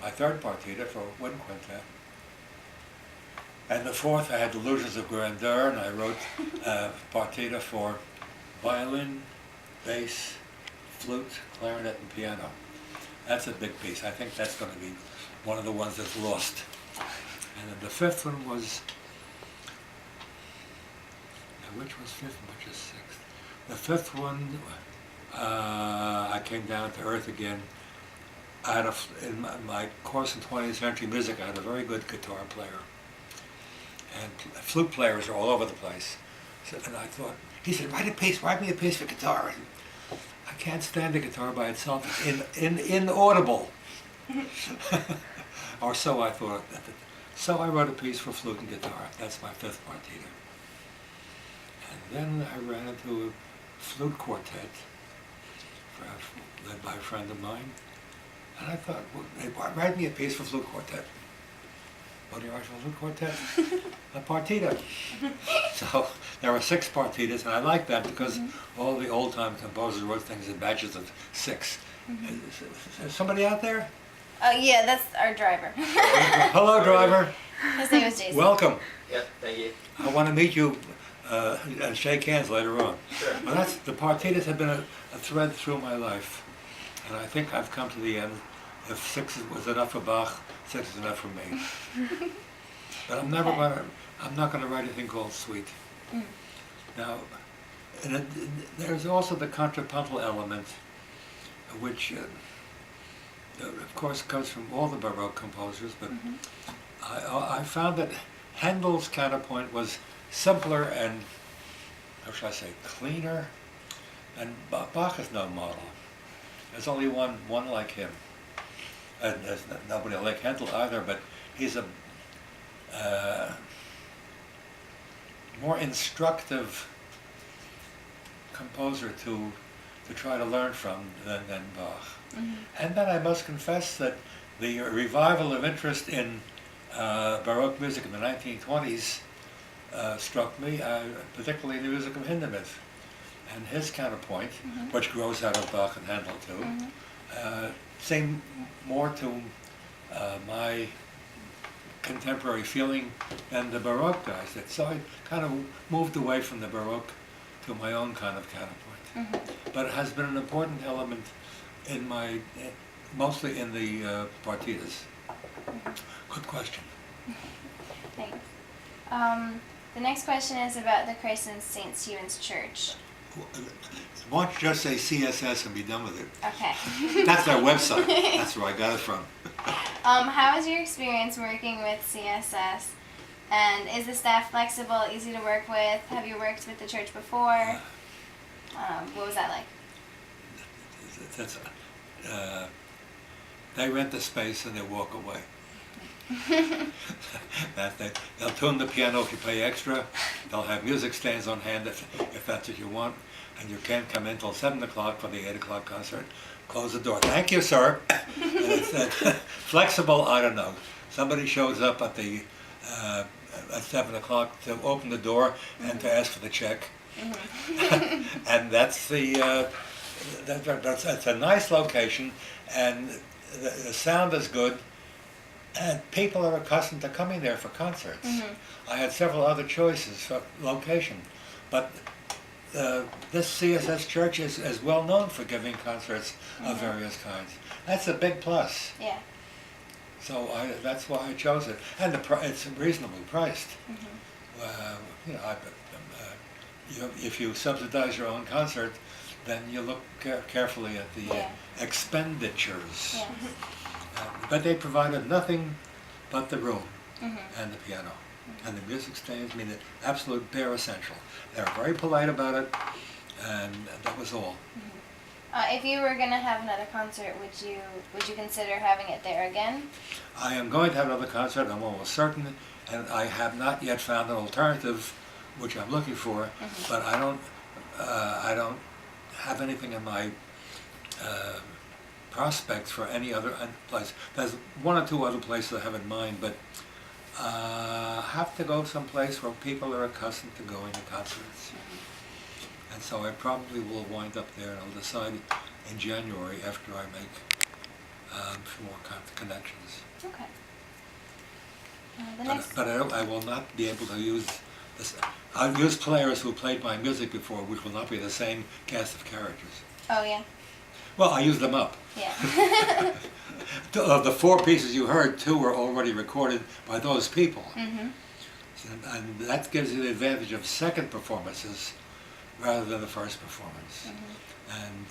my third partita for wind quintet. And the fourth, I had Delusions of Grandeur, and I wrote partita for violin, bass, flute, clarinet, and piano. That's a big piece. I think that's going to be one of the ones that's lost. And then the fifth one was, which was fifth and which is sixth? The fifth one, I came down to earth again. I had in my course in 20th century music, I had a very good guitar player. And flute players are all over the place. So, and I thought, he said, write me a piece for guitar. And I can't stand the guitar by itself. It's inaudible. Or so I thought. So I wrote a piece for flute and guitar. That's my fifth partita. And then I ran into a flute quartet led by a friend of mine. And I thought, well, write me a piece for flute quartet. What do you write for flute quartet? A partita. So there were 6 partitas, and I like that because all the old-time composers wrote things in batches of 6. Is somebody out there? Oh yeah, that's our driver. Hello, driver. His name is Jason. Welcome. Yep, thank you. I want to meet you and shake hands later on. Sure. Well, the partitas have been a thread through my life, and I think I've come to the end. If 6 was enough for Bach, 6 is enough for me. But I'm not going to write anything called suite. Now, there's also the contrapuntal element, which, of course, comes from all the Baroque composers. But I found that Handel's counterpoint was simpler and, how should I say, cleaner. And Bach is no model. There's only one like him. And there's nobody like Handel either, but he's a more instructive composer to try to learn from than Bach. And then I must confess that the revival of interest in Baroque music in the 1920s struck me, particularly the music of Hindemith. And his counterpoint, which grows out of Bach and Handel too, seemed more to my contemporary feeling than the Baroque guys did. So I kind of moved away from the Baroque to my own kind of counterpoint. But it has been an important element in my, mostly in the partitas. Good question. Thanks. The next question is about the Christ and St. Stephen's Church. Why don't you just say CSS and be done with it? Okay. That's their website. That's where I got it from. How was your experience working with CSS? And is the staff flexible, easy to work with? Have you worked with the church before? What was that like? They rent the space and they walk away. They'll tune the piano if you pay extra. They'll have music stands on hand if that's what you want. And you can't come in until 7 o'clock for the 8 o'clock concert. Close the door. Thank you, sir. Flexible, I don't know. Somebody shows up at 7 o'clock to open the door and to ask for the check. And that's that's a nice location, and the sound is good. And people are accustomed to coming there for concerts. I had several other choices for location, but this CSS church is well known for giving concerts of various kinds. That's a big plus. Yeah. So that's why I chose it, and it's reasonably priced. You know, if you subsidize your own concert, then you look carefully at the expenditures. Yeah. But they provided nothing but the room and the piano and the music stands. I mean, the absolute bare essential. They were very polite about it, and that was all. If you were going to have another concert, would you consider having it there again? I am going to have another concert, I'm almost certain, and I have not yet found an alternative, which I'm looking for, but I don't have anything in my prospects for any other place. There's 1 or 2 other places I have in mind, but have to go someplace where people are accustomed to going to concerts. And so I probably will wind up there, and I'll decide in January after I make for more connections. Okay. The next. But I will not be able to use this. I've used players who played my music before, which will not be the same cast of characters. Oh yeah. Well, I used them up. Yeah. Of the 4 pieces you heard, 2 were already recorded by those people. Mhm. And that gives you the advantage of second performances rather than the first performance. Mhm. And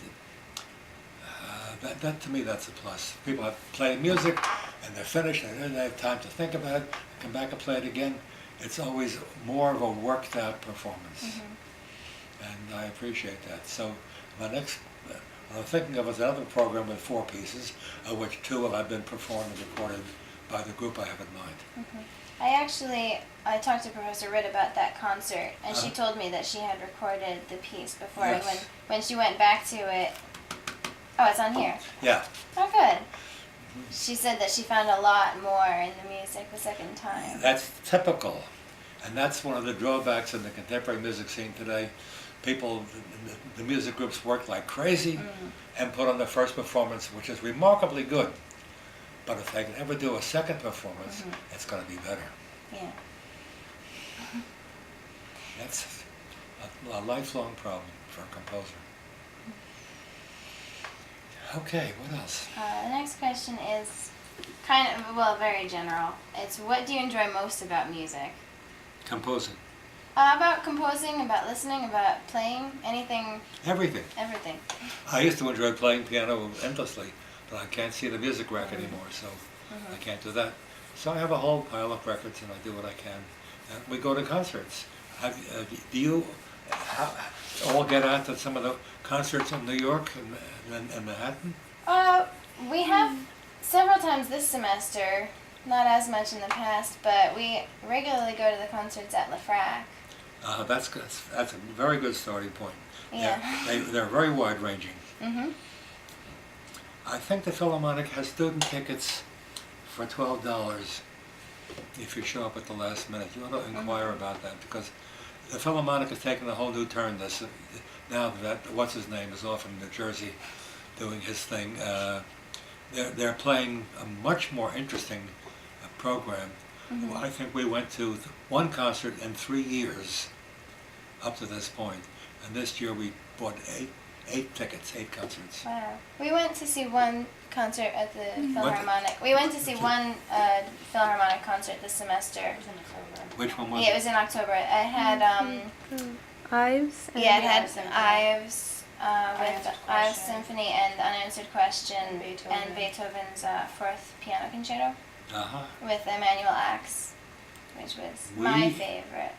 that to me, that's a plus. People have played music and they're finished and they have time to think about it, come back and play it again. It's always more of a worked out performance. Mhm. And I appreciate that. So my next, what I'm thinking of is another program with 4 pieces, of which 2 have been performed and recorded by the group I have in mind. Mhm. I talked to Professor Ritt about that concert, and she told me that she had recorded the piece before. Yes. And when she went back to it, oh, it's on here. Yeah. Oh, good. She said that she found a lot more in the music the second time. That's typical. And that's one of the drawbacks in the contemporary music scene today. People, the music groups work like crazy and put on the first performance, which is remarkably good. But if they can ever do a second performance, it's going to be better. Yeah. That's a lifelong problem for a composer. Okay, what else? The next question is kind of, well, very general. It's what do you enjoy most about music? Composing. About composing, about listening, about playing, anything, Everything. everything. I used to enjoy playing piano endlessly, but I can't see the music rack anymore, so I can't do that. So I have a whole pile of records and I do what I can. We go to concerts. Do you all get out to some of the concerts in New York and Manhattan? We have several times this semester, not as much in the past, but we regularly go to the concerts at Lafrac. That's a very good starting point. Yeah. They're very wide-ranging. Mm-hmm. I think the Philharmonic has student tickets for $12 if you show up at the last minute. You want to inquire about that because the Philharmonic has taken a whole new turn this now that what's-his-name is off in New Jersey doing his thing. They're playing a much more interesting program. I think we went to 1 concert in 3 years up to this point, and this year we bought 8 tickets, 8 concerts. Wow. We went to see 1 concert at the Philharmonic. We went to see 1 Philharmonic concert this semester. Which one was Yeah, it was in October. It had Ives? yeah, it had Symphony. Ives Unanswered with Ives Question. Symphony and Unanswered Question Beethoven. and Beethoven's 4th Piano Concerto Uh-huh. with Emanuel Ax, which was my favorite.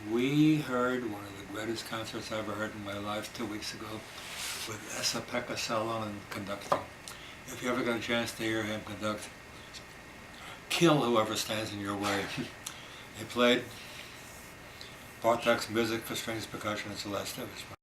We heard one of the greatest concerts I ever heard in my life 2 weeks ago with Esa-Pekka Salonen conducting. If you ever get a chance to hear him conduct, kill whoever stands in your way. He played Bartók's music for strings, percussion, and celeste. It was